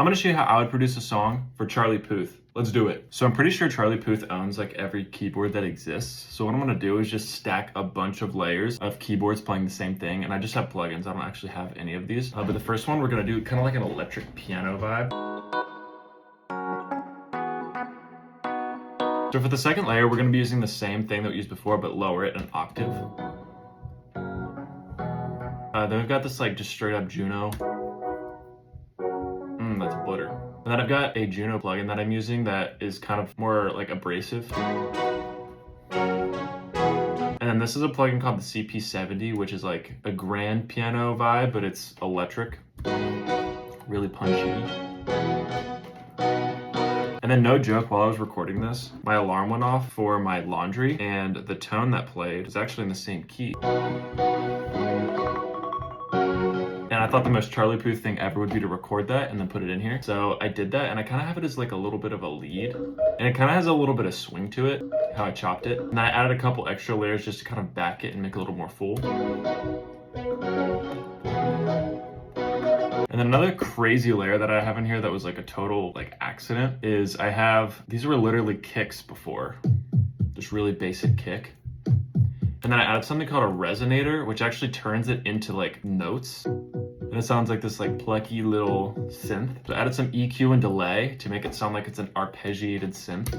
I'm gonna show you how I would produce a song for Charlie Puth. Let's do it. So I'm pretty sure Charlie Puth owns like every keyboard that exists. So what I'm gonna do is just stack a bunch of layers of keyboards playing the same thing. And I just have plugins. I don't actually have any of these. But the first one, we're gonna do kind of like an electric piano vibe. So for the second layer, we're gonna be using the same thing that we used before, but lower it an octave. Then we've got this like just straight up Juno. That's a blitter. And then I've got a Juno plugin that I'm using that is kind of more like abrasive. And then this is a plugin called the CP70, which is like a grand piano vibe, but it's electric, really punchy. And then no joke, while I was recording this, my alarm went off for my laundry and the tone that played is actually in the same key. And I thought the most Charlie Puth thing ever would be to record that and then put it in here. So I did that, and I kind of have it as like a little bit of a lead. And it kind of has a little bit of swing to it, how I chopped it. And I added a couple extra layers just to kind of back it and make it a little more full. And then another crazy layer that I have in here that was like a total like accident is I have, these were literally kicks before. Just really basic kick. And then I added something called a resonator, which actually turns it into like notes. And it sounds like this like plucky little synth. So I added some EQ and delay to make it sound like it's an arpeggiated synth.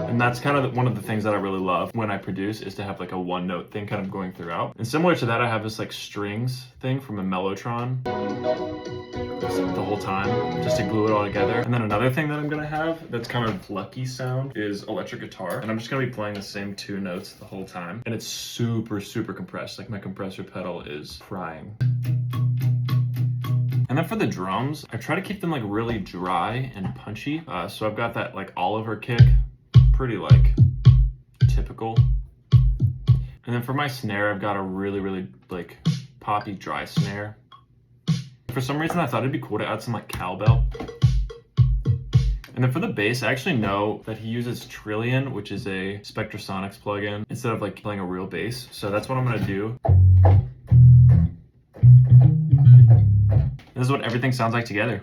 And that's kind of one of the things that I really love when I produce, is to have like a one note thing kind of going throughout. And similar to that, I have this like strings thing from a Mellotron the whole time, just to glue it all together. And then another thing that I'm gonna have that's kind of plucky sound is electric guitar. And I'm just gonna be playing the same two notes the whole time. And it's super, super compressed. Like my compressor pedal is crying. And then for the drums, I try to keep them like really dry and punchy. So I've got that like Oliver kick, pretty like typical. And then for my snare, I've got a really, really like poppy dry snare. For some reason, I thought it'd be cool to add some like cowbell. And then for the bass, I actually know that he uses Trillion, which is a Spectrasonics plugin, instead of like playing a real bass. So that's what I'm gonna do. This is what everything sounds like together.